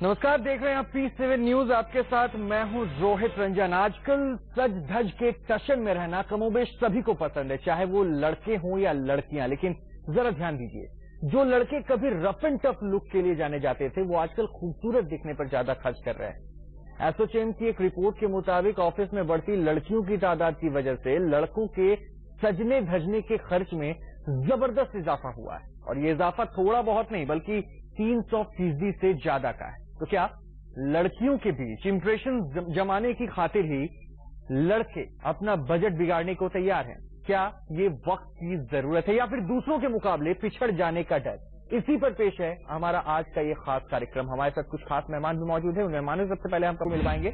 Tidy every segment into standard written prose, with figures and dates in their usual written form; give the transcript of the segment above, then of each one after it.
नमस्कार, देख रहे हैं आप P7 न्यूज। आपके साथ मैं हूं रोहित रंजन। आजकल सज धज के टशन में रहना कमोबेश सभी को पसंद है, चाहे वो लड़के हों या लड़कियां। लेकिन जरा ध्यान दीजिए, जो लड़के कभी रफ एंड टफ लुक के लिए जाने जाते थे, वो आजकल खूबसूरत दिखने पर ज्यादा खर्च कर रहे हैं। एसोचैम की एक रिपोर्ट के मुताबिक ऑफिस में बढ़ती लड़कियों की तादाद की वजह से लड़कों के सजने धजने के खर्च में जबरदस्त इजाफा हुआ है। और ये इजाफा थोड़ा बहुत नहीं बल्कि 300% से ज्यादा का है। तो क्या लड़कियों के बीच इंप्रेशन जमाने की खातिर ही लड़के अपना बजट बिगाड़ने को तैयार हैं? क्या ये वक्त की जरूरत है या फिर दूसरों के मुकाबले पिछड़ जाने का डर? इसी पर पेश है हमारा आज का ये खास कार्यक्रम। हमारे साथ कुछ खास मेहमान भी मौजूद हैं। उन मेहमानों से सबसे पहले हम मिल पाएंगे।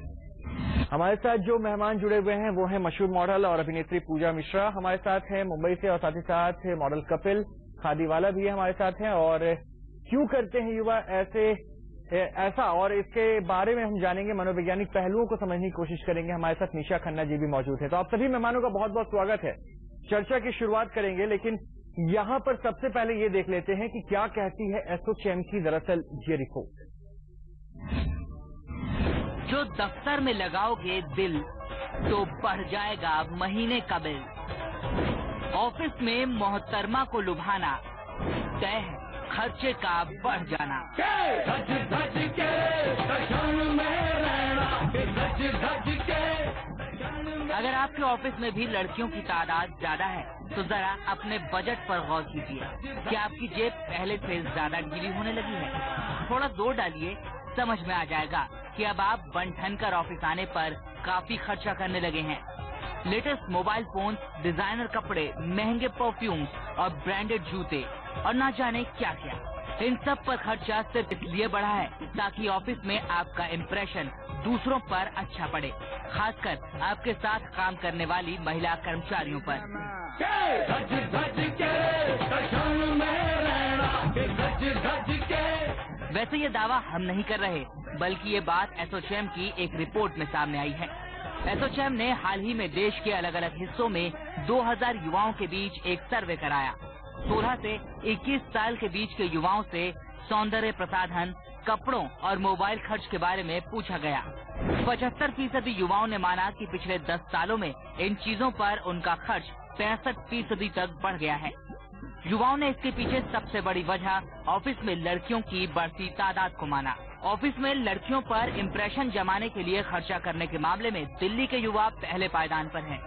हमारे साथ जो मेहमान जुड़े हुए हैं वो है मशहूर मॉडल और अभिनेत्री पूजा मिश्रा हमारे साथ है मुंबई से, और साथ ही साथ मॉडल कपिल खादीवाला भी हमारे साथ हैं। और क्यों करते हैं युवा ऐसा, और इसके बारे में हम जानेंगे, मनोवैज्ञानिक पहलुओं को समझने की कोशिश करेंगे। हमारे साथ निशा खन्ना जी भी मौजूद है। तो आप सभी मेहमानों का बहुत बहुत स्वागत है। चर्चा की शुरुआत करेंगे, लेकिन यहां पर सबसे पहले ये देख लेते हैं कि क्या कहती है एसोचैम की दरअसल ये रिपोर्ट। जो दफ्तर में लगाओगे दिल तो बढ़ जाएगा महीने का बिल। ऑफिस में मोहतरमा को लुभाना तय है खर्चे का बढ़ जाना। धज धज के टशन में रहना, धज धज के। अगर आपके ऑफिस में भी लड़कियों की तादाद ज्यादा है तो जरा अपने बजट पर गौर कीजिए। क्या आपकी जेब पहले से ज्यादा ढीली होने लगी है? थोड़ा जोर डालिए, समझ में आ जाएगा कि अब आप बन ठन कर ऑफिस आने पर काफी खर्चा करने लगे हैं। लेटेस्ट मोबाइल फोन, डिजाइनर कपड़े, महंगे परफ्यूम्स और ब्रांडेड जूते और ना जाने क्या क्या, इन सब पर खर्चा सिर्फ इसलिए बढ़ा है ताकि ऑफिस में आपका इम्प्रेशन दूसरों पर अच्छा पड़े, खासकर आपके साथ काम करने वाली महिला कर्मचारियों पर। धज धज के टशन में रहना, धज धज के। वैसे ये दावा हम नहीं कर रहे, बल्कि ये बात एसोचैम की एक रिपोर्ट में सामने आई है। एसोचैम ने हाल ही में देश के अलग अलग हिस्सों में 2000 युवाओं के बीच एक सर्वे कराया। 16 से 21 साल के बीच के युवाओं से सौंदर्य प्रसाधन, कपड़ों और मोबाइल खर्च के बारे में पूछा गया। 75% युवाओं ने माना कि पिछले 10 सालों में इन चीजों पर उनका खर्च 65% तक बढ़ गया है। युवाओं ने इसके पीछे सबसे बड़ी वजह ऑफिस में लड़कियों की बढ़ती तादाद को माना। ऑफिस में लड़कियों पर इम्प्रेशन जमाने के लिए खर्चा करने के मामले में दिल्ली के युवा पहले पायदान पर हैं।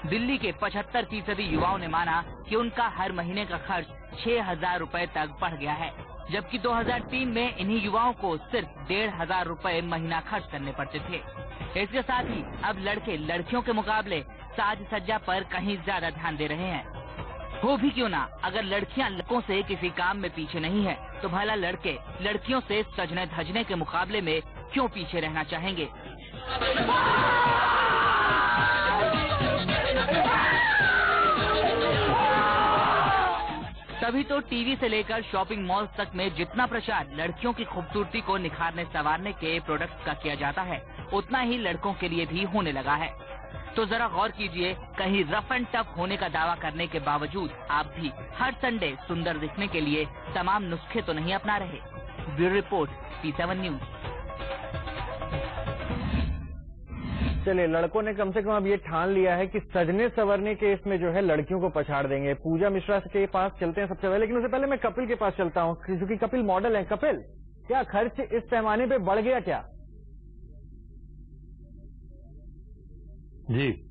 दिल्ली के 75% युवाओं ने माना कि उनका हर महीने का खर्च 6,000 रुपए तक बढ़ गया है, जबकि 2003 में इन्हीं युवाओं को सिर्फ 1,500 रुपए महीना खर्च करने पड़ते थे। इसके साथ ही अब लड़के लड़कियों के मुकाबले साज सज्जा पर कहीं ज्यादा ध्यान दे रहे हैं। हो भी क्यों ना, अगर लड़कियां लड़कों से किसी काम में पीछे नहीं है तो भला लड़के लड़कियों से सजने धजने के मुकाबले में क्यों पीछे रहना चाहेंगे? तभी तो टीवी से लेकर शॉपिंग मॉल्स तक में जितना प्रचार लड़कियों की खूबसूरती को निखारने संवारने के प्रोडक्ट्स का किया जाता है, उतना ही लड़कों के लिए भी होने लगा है। तो जरा गौर कीजिए, कहीं रफ एंड टफ होने का दावा करने के बावजूद आप भी हर संडे सुंदर दिखने के लिए तमाम नुस्खे तो नहीं अपना रहे। Bureau report, P7 news. चलिए, लड़कों ने कम से कम अब ये ठान लिया है कि सजने संवरने के इसमें जो है लड़कियों को पछाड़ देंगे। पूजा मिश्रा के पास चलते हैं सबसे पहले, लेकिन उससे पहले मैं कपिल के पास चलता हूँ, क्योंकि कपिल मॉडल है। कपिल, क्या खर्च इस पैमाने पे बढ़ गया क्या? जी,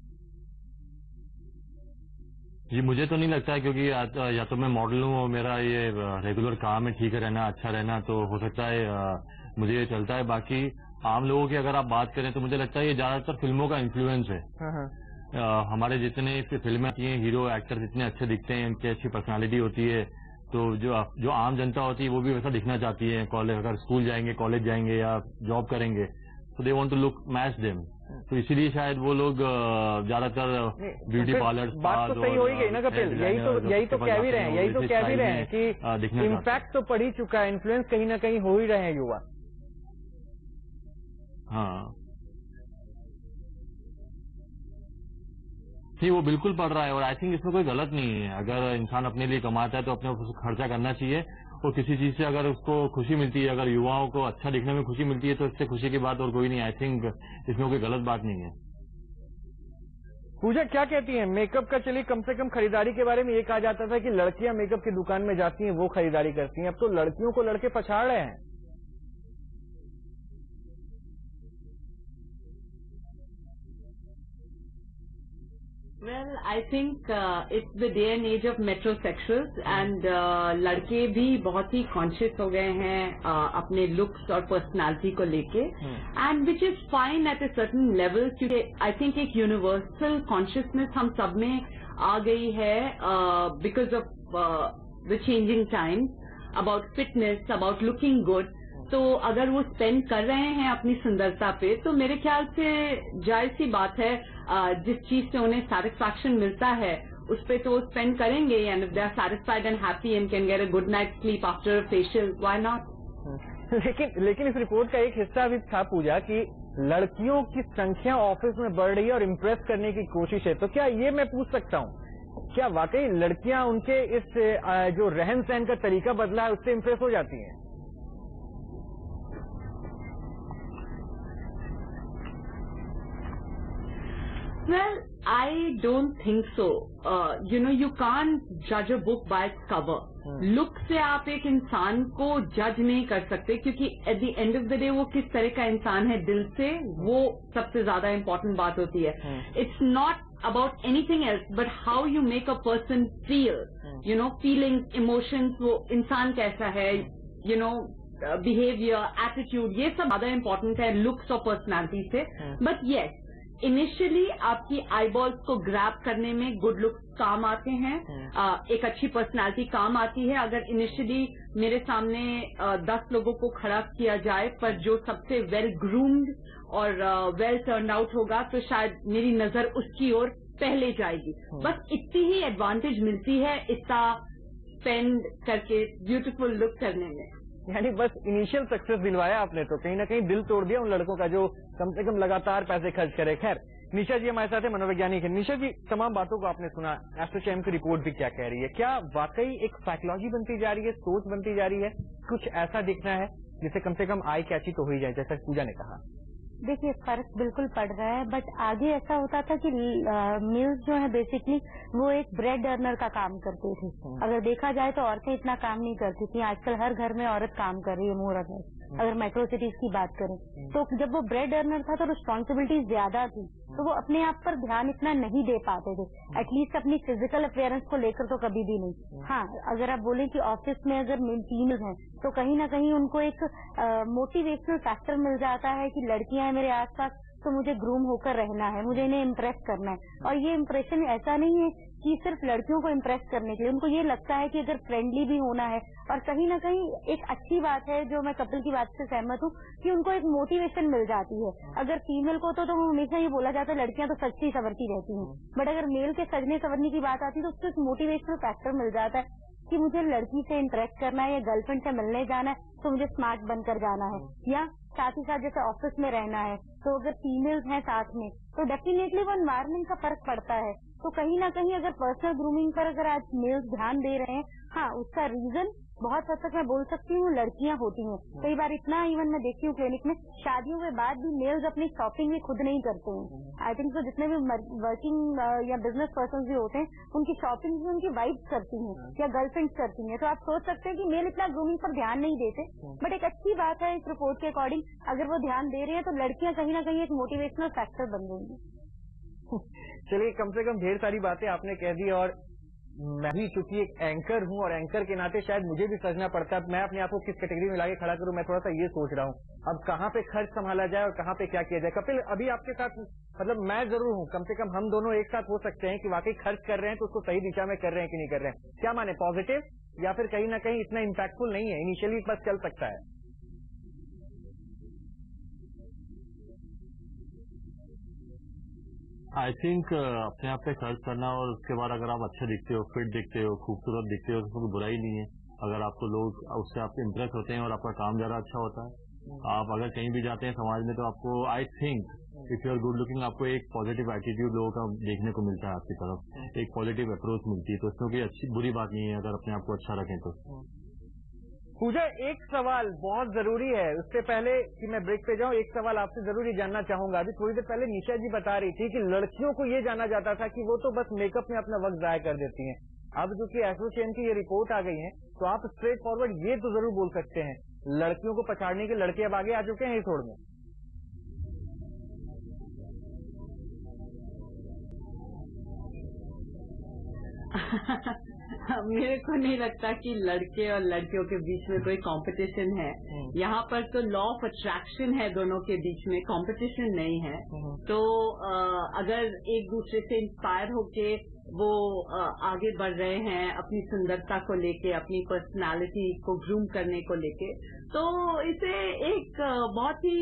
मुझे तो नहीं लगता है, क्योंकि या तो मैं मॉडल हूँ और मेरा ये रेगुलर काम है, ठीक है रहना, अच्छा रहना, तो हो सकता है मुझे ये चलता है। बाकी आम लोगों की अगर आप बात करें तो मुझे लगता है ये ज्यादातर फिल्मों का इन्फ्लुएंस है। हमारे जितने फिल्में आती हैं, हीरो एक्टर्स इतने अच्छे दिखते हैं, उनकी अच्छी पर्सनालिटी होती है, तो जो आम जनता होती है वो भी वैसा दिखना चाहती है। अगर स्कूल जाएंगे, कॉलेज जाएंगे या जॉब करेंगे तो they want to look match them, तो इसीलिए शायद वो लोग ज्यादातर ब्यूटी पार्लर, बात तो सही हो ही गई ना कपिल। यही तो कह भी रहे हैं कि इम्पैक्ट तो पड़ ही चुका है, इन्फ्लुएंस कहीं ना कहीं हो ही रहे हैं युवा। हाँ, नहीं, वो बिल्कुल पड़ रहा है और आई थिंक इसमें कोई गलत नहीं है। अगर इंसान अपने लिए कमाता है तो अपने ऊपर खर्चा करना चाहिए। और किसी चीज से अगर उसको खुशी मिलती है, अगर युवाओं को अच्छा दिखने में खुशी मिलती है, तो इससे खुशी की बात और कोई नहीं। आई थिंक इसमें कोई गलत बात नहीं है। पूजा क्या कहती हैं मेकअप का? चलिए कम से कम खरीदारी के बारे में ये कहा जाता था कि लड़कियां मेकअप की दुकान में जाती हैं, वो खरीदारी करती हैं, अब तो लड़कियों को लड़के पछाड़ रहे हैं। Well, I think it's the day and age of metrosexuals and लड़के भी बहुत ही कॉन्शियस हो गए हैं अपने लुक्स और पर्सनालिटी को लेके, and which is fine eight a certain level, क्योंकि आई थिंक एक यूनिवर्सल कॉन्शियसनेस हम सब में आ गई है because of the changing times about fitness, about looking good. तो अगर वो स्पेंड कर रहे हैं अपनी सुंदरता पे, तो मेरे ख्याल से जायज सी बात है, जिस चीज से उन्हें सेटिस्फैक्शन मिलता है उस पे तो वो स्पेंड करेंगे, and if they are satisfied and happy and can get a good night sleep after a facial, why not. लेकिन इस रिपोर्ट का एक हिस्सा भी था पूजा कि लड़कियों की संख्या ऑफिस में बढ़ रही है और इम्प्रेस करने की कोशिश है, तो क्या ये मैं पूछ सकता हूँ, क्या वाकई लड़कियां उनके इस जो रहन सहन का तरीका बदला है उससे इम्प्रेस हो जाती हैं? Well, I don't think so. You can't judge a book by its cover. Look से आप एक इंसान को जज नहीं कर सकते, क्योंकि at the end of the day वो किस तरह का इंसान है दिल से, वो सबसे ज्यादा इम्पोर्टेंट बात होती है। It's not about anything else but how you make a person feel, feelings, emotions, वो इंसान कैसा है, बिहेवियर, एटीट्यूड, ये सब ज्यादा इम्पोर्टेंट है लुक्स और पर्सनैलिटी से। बट येस, इनिशियली आपकी आईबॉल्स को ग्रैब करने में गुड लुक्स काम आते हैं, एक अच्छी पर्सनालिटी काम आती है। अगर इनिशियली मेरे सामने 10 लोगों को खड़ा किया जाए, पर जो सबसे वेल ग्रूम्ड और वेल टर्न आउट होगा, तो शायद मेरी नजर उसकी ओर पहले जाएगी। बस इतनी ही एडवांटेज मिलती है इतना स्पेंड करके ब्यूटीफुल लुक करने में। यानी बस इनिशियल सक्सेस दिलवाया आपने, तो कहीं ना कहीं दिल तोड़ दिया उन लड़कों का जो कम से कम लगातार पैसे खर्च करे। खैर, निशा जी हमारे साथ है, मनोवैज्ञानिक है। निशा जी, तमाम बातों को आपने सुना, एस्ट्रोचैम की रिपोर्ट भी क्या कह रही है? क्या वाकई एक साइकोलॉजी बनती जा रही है, सोच बनती जा रही है, कुछ ऐसा दिखना है जिसे कम से कम आई कैची तो हो ही जाए, जैसा पूजा ने कहा? देखिए, फर्क बिल्कुल पड़ रहा है, बट आगे ऐसा होता था कि मिल्स जो है बेसिकली वो एक ब्रेड अर्नर का काम करते थे। अगर देखा जाए तो औरतें इतना काम नहीं करती थी, आजकल हर घर में औरत काम कर रही है मोर और लेस। अगर मेट्रो सिटीज की बात करें तो जब वो ब्रेड अर्नर था तो रिस्पॉन्सिबिलिटीज ज्यादा थी, तो वो अपने आप पर ध्यान इतना नहीं दे पाते थे, एटलीस्ट अपनी फिजिकल अपीयरेंस को लेकर तो कभी भी नहीं। हाँ, अगर आप बोलें कि ऑफिस में अगर फीमेल हैं तो कहीं ना कहीं उनको एक मोटिवेशनल फैक्टर मिल जाता है कि लड़कियां हैं मेरे आसपास, तो मुझे ग्रूम होकर रहना है, मुझे इन्हें इम्प्रेस करना है। और ये इम्प्रेशन ऐसा नहीं है कि सिर्फ लड़कियों को इम्प्रेस करने के लिए, उनको ये लगता है कि अगर फ्रेंडली भी होना है, और कहीं ना कहीं एक अच्छी बात है जो मैं कपिल की बात से सहमत हूँ कि उनको एक मोटिवेशन मिल जाती है। अगर फीमेल को तो हमेशा ये बोला जाता है लड़कियां तो सच्ची संवरती रहती हैं, बट अगर मेल के सजने संवरने की बात आती है तो उसको एक मोटिवेशनल फैक्टर मिल जाता है कि मुझे लड़की से इंटरेक्ट करना है या गर्लफ्रेंड से मिलने जाना है तो मुझे स्मार्ट बनकर जाना है, या साथ ही साथ जैसे ऑफिस में रहना है तो अगर फीमेल्स हैं साथ में तो डेफिनेटली वो एनवायरमेंट का फर्क पड़ता है। तो कहीं ना कहीं अगर पर्सनल ग्रूमिंग पर अगर आज मेल्स ध्यान दे रहे हैं, हाँ, उसका रीजन बहुत हद तक मैं बोल सकती हूँ लड़कियां होती हैं। कई बार इतना इवन मैं देखती हूँ क्लिनिक में, शादियों के बाद भी मेल्स अपनी शॉपिंग भी खुद नहीं करते हैं। आई थिंक तो जितने भी वर्किंग या बिजनेस पर्सन भी होते हैं उनकी शॉपिंग भी उनकी वाइफ्स करती हैं या गर्लफ्रेंड्स करती हैं। तो आप सोच सकते हैं कि मेल इतना ग्रूमिंग पर ध्यान नहीं देते, बट एक अच्छी बात है इस रिपोर्ट के अकॉर्डिंग अगर वो ध्यान दे रहे हैं तो लड़कियां कहीं ना कहीं एक मोटिवेशनल फैक्टर बन रही हैं। चलिए, कम से कम ढेर सारी बातें आपने कह दी, और मैं भी चूंकि एक एंकर हूं और एंकर के नाते शायद मुझे भी सजना पड़ता है, मैं अपने आप को किस कैटेगरी में लाके खड़ा करूं, मैं थोड़ा सा ये सोच रहा हूं अब कहां पे खर्च संभाला जाए और कहां पे क्या किया जाए। कपिल, अभी आपके साथ मतलब मैं जरूर हूं, कम से कम हम दोनों एक साथ हो सकते हैं कि वाकई खर्च कर रहे हैं तो उसको सही दिशा में कर रहे हैं कि नहीं कर रहे हैं। क्या माने, पॉजिटिव या फिर कहीं ना कहीं इतना इम्पैक्टफुल नहीं है, इनिशियली बस चल सकता है? आई थिंक अपने आप पे खर्च करना और उसके बाद अगर आप अच्छे दिखते हो, फिट दिखते हो, खूबसूरत दिखते हो, तो उसमें कोई बुराई नहीं है। अगर आपको लोग उससे आपसे इम्प्रेस होते हैं और आपका काम ज्यादा अच्छा होता है, आप अगर कहीं भी जाते हैं समाज में तो आपको I think if you are good looking आपको एक पॉजिटिव एटीट्यूड लोगों का देखने को मिलता है, आपकी तरफ एक पॉजिटिव अप्रोच मिलती है, तो उसमें कोई अच्छी बुरी बात नहीं है अगर अपने आप को अच्छा रखें तो। पूजा, एक सवाल बहुत जरूरी है, उससे पहले कि मैं ब्रेक पे जाऊं, एक सवाल आपसे जरूरी जानना चाहूंगा। अभी थोड़ी देर पहले निशा जी बता रही थी कि लड़कियों को ये जाना जाता था कि वो तो बस मेकअप में अपना वक्त जाया कर देती हैं। अब जो कि एसोसिएशन की ये रिपोर्ट आ गई है, तो आप स्ट्रेट फॉरवर्ड ये तो जरूर बोल सकते हैं, लड़कियों को पछाड़ने के लड़के अब आगे आ चुके हैं इस होड़ में। मेरे को नहीं लगता कि लड़के और लड़कियों के बीच में कोई कंपटीशन है। यहाँ पर तो लॉ ऑफ अट्रैक्शन है दोनों के बीच में, कंपटीशन नहीं है। तो अगर एक दूसरे से इंस्पायर होके वो आगे बढ़ रहे हैं अपनी सुंदरता को लेके, अपनी पर्सनालिटी को ग्रूम करने को लेके, तो इसे एक बहुत ही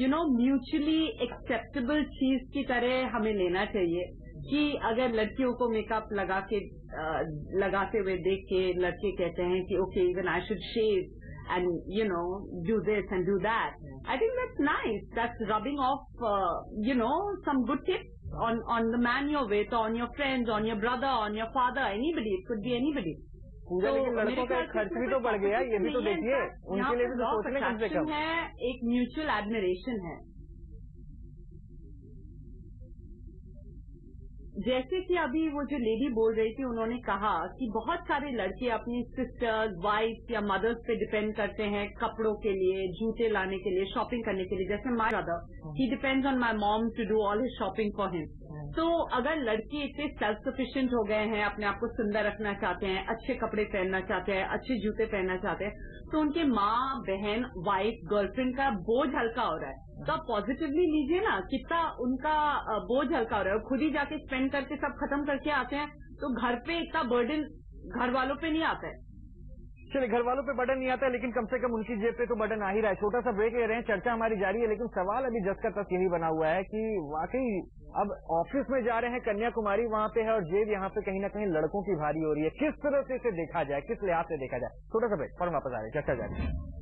म्यूचुअली एक्सेप्टेबल चीज की तरह हमें लेना चाहिए कि अगर लड़कियों को मेकअप लगाते हुए देख के लड़के कहते हैं कि okay even I should shave and do this and do that, I think that's nice, that's rubbing off some good tips on the man you're with, on your friends, on your brother, on your father, anybody, it could be anybody. पूजा, लेकिन लड़कों का खर्च भी तो बढ़ गया, ये भी तो देखिए, उनके लिए भी तो सोचने कम से कम है, एक म्यूचुअल एडमिरेशन है। जैसे कि अभी वो जो लेडी बोल रही थी, उन्होंने कहा कि बहुत सारे लड़के अपनी सिस्टर्स, वाइफ या मदर्स पे डिपेंड करते हैं कपड़ों के लिए, जूते लाने के लिए, शॉपिंग करने के लिए। जैसे my brother, he depends on my mom to do all his shopping for him. तो अगर लड़के इतने सेल्फ सफिशिएंट हो गए हैं, अपने आप को सुंदर रखना चाहते हैं, अच्छे कपड़े पहनना चाहते हैं, अच्छे जूते पहनना चाहते हैं, तो उनके माँ, बहन, वाइफ, गर्लफ्रेंड का बोझ हल्का हो रहा है। तो आप पॉजिटिवली लीजिए ना, कितना उनका बोझ हल्का हो रहा है। खुद ही जाके स्पेंड करके सब खत्म करके आते हैं, तो घर पे इतना बर्डन घर वालों पे नहीं आता है। चलिए, घर वालों पे बर्डन नहीं आता है, लेकिन कम से कम उनकी जेब पे तो बर्डन आ ही रहा है। छोटा सा ब्रेक ले रहे हैं, चर्चा हमारी जारी है, लेकिन सवाल अभी जस का तस यही बना हुआ है कि वाकई अब ऑफिस में जा रहे हैं, कन्याकुमारी वहां पे है और जेब यहाँ पे कहीं ना कहीं लड़कों की भारी हो रही है। किस तरह से इसे देखा जाए, किस लिहाज से देखा जाए? छोटा सा ब्रेक, फौरन वापस आ रहे हैं, चर्चा जारी है।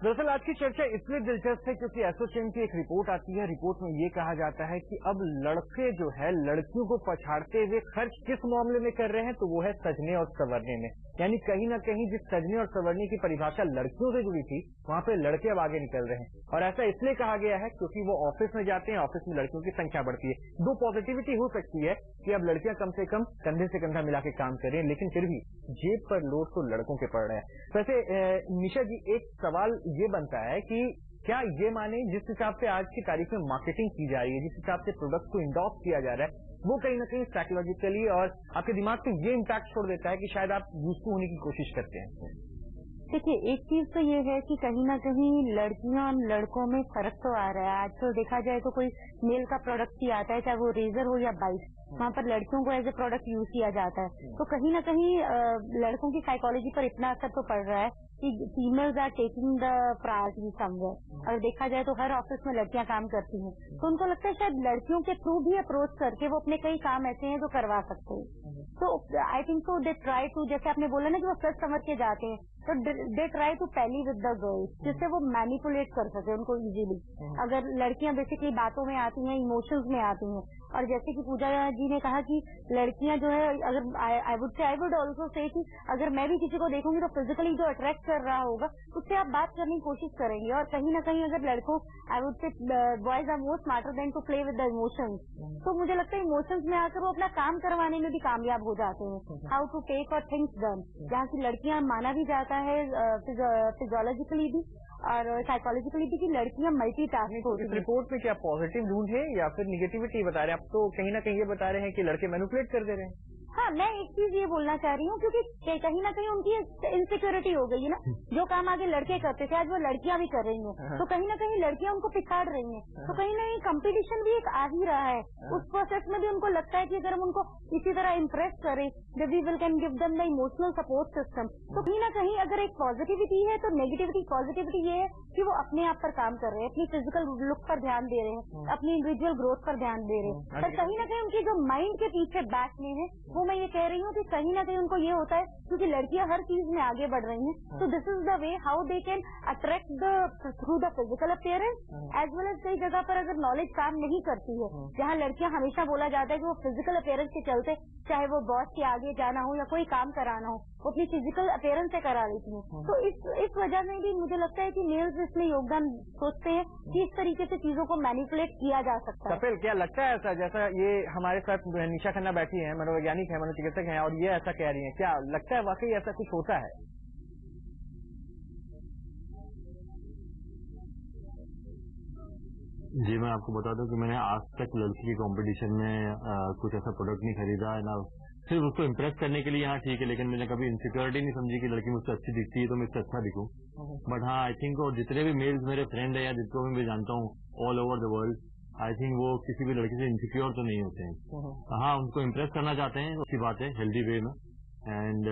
दरअसल आज की चर्चा इसलिए दिलचस्प है क्योंकि एसोसिएशन की एक रिपोर्ट आती है। रिपोर्ट में ये कहा जाता है कि अब लड़के जो है लड़कियों को पछाड़ते हुए खर्च किस मामले में कर रहे हैं, तो वो है सजने और संवरने में। यानी कहीं ना कहीं जिस सजने और संवरने की परिभाषा लड़कियों से जुड़ी थी, वहां पे लड़के अब आगे निकल रहे हैं। और ऐसा इसलिए कहा गया है क्योंकि वो ऑफिस में जाते हैं, ऑफिस में लड़कियों की संख्या बढ़ती है। दो पॉजिटिविटी हो सकती है कि अब लड़कियां कम से कम कंधे से कंधा मिला के काम कर रही हैं, लेकिन फिर भी जेब पर लोड तो लड़कों के पड़ रहे हैं। वैसे निशा जी, एक सवाल ये बनता है कि क्या ये माने जिस हिसाब से आज की तारीख में मार्केटिंग की जा रही है, जिस हिसाब से प्रोडक्ट को इंडोर्स किया जा रहा है, वो कहीं ना कहीं साइकोलॉजिकली और आपके दिमाग पे ये इम्पैक्ट छोड़ देता है कि शायद आप यूज टू होने की कोशिश करते हैं? देखिए, एक चीज तो ये है कि कहीं ना कहीं लड़कियों और लड़कों में फर्क तो आ रहा है। आजकल देखा जाए तो कोई मेल का प्रोडक्ट ही आता है, चाहे वो रेजर हो या बाइक, वहाँ पर लड़कियों को एज ए प्रोडक्ट यूज किया जाता है। तो कहीं ना कहीं लड़कों की साइकोलॉजी पर इतना असर तो पड़ रहा है कि females are taking the priority somewhere. अगर देखा जाए तो हर ऑफिस में लड़कियां काम करती हैं, तो उनको लगता है शायद लड़कियों के थ्रू भी अप्रोच करके वो अपने कई काम ऐसे हैं जो करवा सकते हैं। तो I think so they try to, जैसे आपने बोला ना कि वो सच समझ के जाते हैं, तो दे ट्राई टू पैली विद द गर्ल्स, जिससे वो मैनिपुलेट कर सके उनको इजीली। अगर लड़कियां बेसिकली बातों में आती हैं, इमोशंस में आती हैं, और जैसे कि पूजा जी ने कहा कि लड़कियां जो है, अगर आई वुड ऑल्सो से कि अगर मैं भी किसी को देखूंगी तो फिजिकली जो अट्रैक्ट कर रहा होगा उससे आप बात करने की कोशिश करेंगे। और कहीं ना कहीं अगर लड़कों, I would say boys are more smarter than to play with the emotions, तो मुझे लगता है इमोशंस में आकर वो अपना काम करवाने में भी कामयाब हो जाते हैं। हाउ टू टेक और थिंग्स डन, जहाँ की लड़कियां माना भी जाता है फिजियोलॉजिकली भी और साइकोलॉजिकली भी कि लड़कियां मल्टीटास्क होती हैं। इस रिपोर्ट में क्या पॉजिटिव ढूंढ है या फिर निगेटिविटी बता रहे हैं? आप तो कहीं ना कहीं ये बता रहे हैं कि लड़के मैनिपुलेट कर दे रहे हैं। हाँ, मैं एक चीज ये बोलना चाह रही हूँ क्योंकि कहीं ना कहीं उनकी इनसिक्योरिटी हो गई है ना। जो काम आगे लड़के करते थे आज वो लड़कियां भी कर रही हैं, तो कहीं ना कहीं लड़कियां उनको पिछाड़ रही हैं। तो कहीं ना कहीं कंपटीशन भी एक आ ही रहा है। उस प्रोसेस में भी उनको लगता है कि अगर हम उनको इसी तरह इम्प्रेस करें, we will can give them the emotional support system. तो कहीं ना कहीं अगर एक पॉजिटिविटी है तो नेगेटिविटी पॉजिटिविटी ये है कि वो अपने आप पर काम कर रहे हैं, अपनी फिजिकल लुक पर ध्यान दे रहे हैं, अपनी इंडिविजुअल ग्रोथ पर ध्यान दे रहे हैं। पर कहीं ना कहीं उनकी जो माइंड के पीछे बैक में है वो मैं ये कह रही हूँ कि कहीं ना कहीं उनको ये होता है क्योंकि लड़कियां हर चीज में आगे बढ़ रही हैं। तो this is the way how they can attract the through the physical appearance as well as. कई जगह पर अगर नॉलेज काम नहीं करती है, जहाँ लड़कियां हमेशा बोला जाता है कि वो फिजिकल अपीयरेंस के चलते चाहे वो बॉस के आगे जाना हो या कोई काम कराना हो वो अपनी फिजिकल अपीयरेंस से करा लेती हैं। तो इस वजह में भी मुझे लगता है कि मेल्स इसमें योगदान सोचते हैं कि इस तरीके से चीजों को मैनिपुलेट किया जा सकता है। कपिल, क्या लगता है ऐसा, जैसा ये हमारे साथ निशा खन्ना बैठी है, मनोवैज्ञानिक है, मनोचिकित्सक हैं और ये ऐसा कह रही हैं, क्या लगता है वाकई ऐसा कुछ होता है? जी, मैं आपको बता दूं कि मैंने आज तक लड़की के कंपटीशन में कुछ ऐसा प्रोडक्ट नहीं खरीदा है ना। सिर्फ उसको इम्प्रेस करने के लिए यहाँ ठीक है, लेकिन मैंने कभी इनसिक्योरिटी नहीं समझी कि लड़की मुझसे अच्छी दिखती है तो मैं इससे अच्छा दिखूं। बट हाँ, आई थिंक और जितने भी मेल्स मेरे फ्रेंड है या जिनको भी मैं जानता हूँ all over the world, I think वो किसी भी लड़की से इनसिक्योर तो नहीं होते हैं। हाँ, उनको इम्प्रेस करना चाहते हैं, अच्छी बात है, हेल्दी वे में। And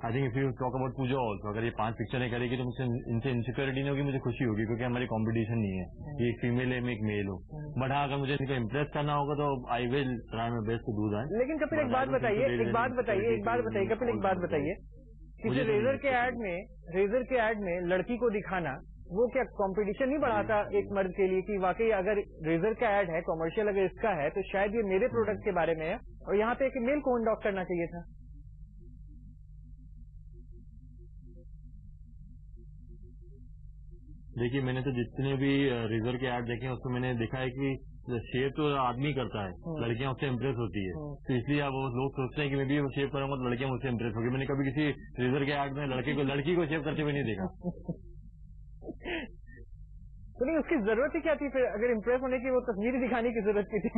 I think if you talk about Pooja also, अगर ये 5 पिक्चरें करेगी तो मुझसे इनसे इनसिक्योरिटी नहीं होगी, मुझे खुशी होगी क्योंकि हमारी कंपटीशन नहीं है, ये एक फीमेल है, मैं एक मेल हूँ। बट हाँ, अगर मुझे इनको इम्प्रेस करना होगा तो I will try my best to do that. लेकिन कपिल एक बात बताइए कपिल एक बात बताइए, किसी रेजर के ऐड में लड़की को दिखाना वो क्या कंपटीशन नहीं बढ़ाता एक मर्द के लिए कि वाकई अगर रेजर का ऐड है, कमर्शियल अगर इसका है तो शायद ये मेरे प्रोडक्ट के बारे में है और यहाँ पे एक मेल को अडॉप्ट करना चाहिए था। देखिए, मैंने तो जितने भी रेजर के ऐड देखे हैं उसमें मैंने देखा है कि शेव तो आदमी करता है, लड़कियां उससे इम्प्रेस होती है। तो इसलिए अब लोग सोचते हैं कि मैं भी शेव करूंगा तो लड़कियां मुझसे इम्प्रेस होगी। मैंने कभी किसी रेजर के ऐड में लड़की को शेव करते हुए नहीं देखा। तो नहीं, उसकी जरूरत ही क्या थी फिर? अगर इम्प्रेस होने की वो तस्वीर दिखाने की जरूरत की थी?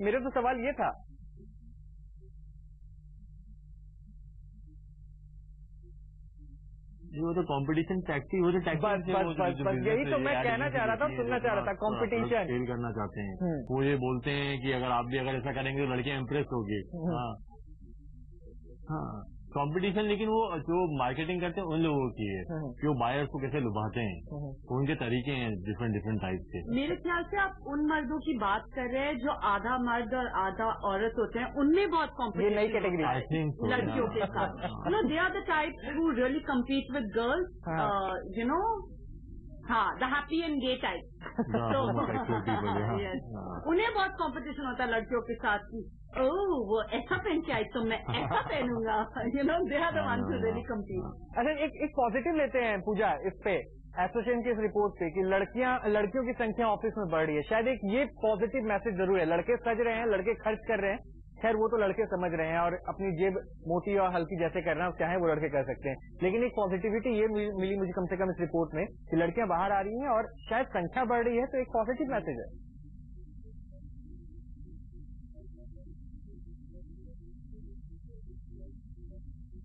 मेरे तो सवाल ये था। वो तो कंपटीशन टैक्सी, वो तो बस यही तो मैं कहना चाह रहा था, सुनना चाह रहा था, कंपटीशन फेल करना चाहते हैं। वो ये बोलते हैं कि अगर आप भी अगर ऐसा करेंगे तो लड़कियां इम्प्रेस होगी। हाँ, कंपटीशन, लेकिन वो जो मार्केटिंग करते हैं उन लोगों की है कि वो बायर्स को कैसे लुभाते हैं, उनके तरीके हैं डिफरेंट टाइप के। मेरे ख्याल से आप उन मर्दों की बात कर रहे हैं जो आधा मर्द और आधा औरत होते हैं, उनमें बहुत कॉम्पिटिशन, नई कैटेगरी लड़कियों के साथ। No, they are the type who really compete with girls, you know, हाँ, the happy and gay type. उन्हें बहुत कॉम्पिटिशन होता है लड़कियों के साथ की, ओह वो ऐसा पहन के आई तो मैं ऐसा पहनूंगा, you know, they are the ones who really compete. अच्छा, एक पॉजिटिव लेते हैं पूजा इस पे, एसोसिएशन की इस रिपोर्ट पे कि लड़कियों की संख्या ऑफिस में बढ़ रही है। शायद एक ये पॉजिटिव मैसेज जरूर है। लड़के सज रहे हैं, लड़के खर्च कर रहे हैं, खैर वो तो लड़के समझ रहे हैं और अपनी जेब मोटी और हल्की जैसे करना चाहे वो लड़के कर सकते हैं। लेकिन एक पॉजिटिविटी ये मिली मुझे कम से कम इस रिपोर्ट में कि लड़कियां बाहर आ रही हैं और शायद संख्या बढ़ रही है, तो एक पॉजिटिव मैसेज है।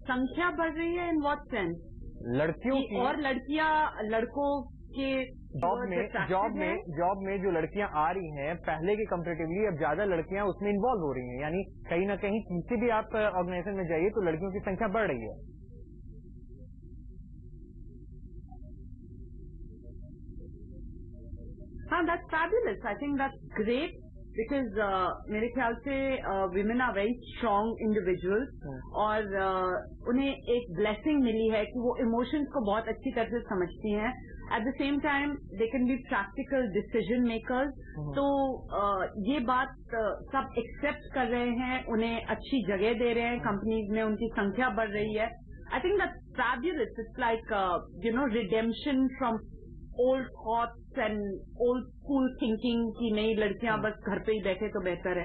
संख्या बढ़ रही है इन व्हाट सेंस? लड़कियों की और लड़कियां लड़कों के जॉब में जो लड़कियां आ रही हैं पहले के कंपेरेटिवली अब ज्यादा लड़कियां उसमें इन्वॉल्व हो रही हैं, यानी कहीं ना कहीं किसी भी आप ऑर्गेनाइजेशन में जाइए तो लड़कियों की संख्या बढ़ रही है। हाँ, that's fabulous, I think that's great, because मेरे ख्याल से women are very strong individuals और उन्हें एक ब्लेसिंग मिली है कि वो इमोशंस को बहुत अच्छी तरह से समझती हैं। At the same time they can be practical decision makers. तो ये बात सब एक्सेप्ट कर रहे हैं, उन्हें अच्छी जगह दे रहे हैं, कंपनीज में उनकी संख्या बढ़ रही है। आई think that's fabulous, it's like you know redemption from old thoughts and old school thinking की नई लड़कियां बस घर पे ही बैठे तो बेहतर है।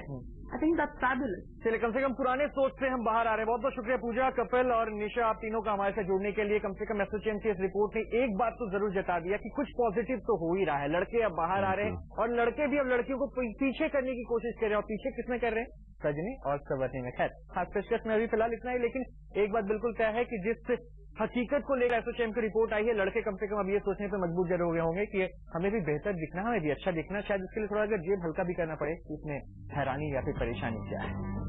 आई थिंक दैट्स फैबुलस। चलिए, कम से कम पुराने सोच से हम बाहर आ रहे हैं। बहुत बहुत शुक्रिया पूजा, कपिल और निशा, आप तीनों का हमारे साथ जुड़ने के लिए। कम से कम एसोसिएशन की इस रिपोर्ट ने एक बात तो जरूर जता दिया कि कुछ पॉजिटिव तो हो ही रहा है। लड़के अब बाहर आ रहे हैं और लड़के भी अब लड़कियों को पीछे करने की कोशिश कर रहे हैं। और पीछे किसमें कर रहे हैं? सजने और संवरने में। खैर, खास पेशकश में अभी फिलहाल इतना ही, लेकिन एक बात बिल्कुल तय है कि जिस हकीकत को लेकर एसोचैम की रिपोर्ट आई है, लड़के कम से कम अब ये सोचने पर मजबूर जरूर हो गए होंगे कि हमें भी बेहतर दिखना, हमें भी अच्छा दिखना, शायद इसके लिए थोड़ा अगर जेब हल्का भी करना पड़े, इसमें हैरानी या फिर परेशानी क्या है।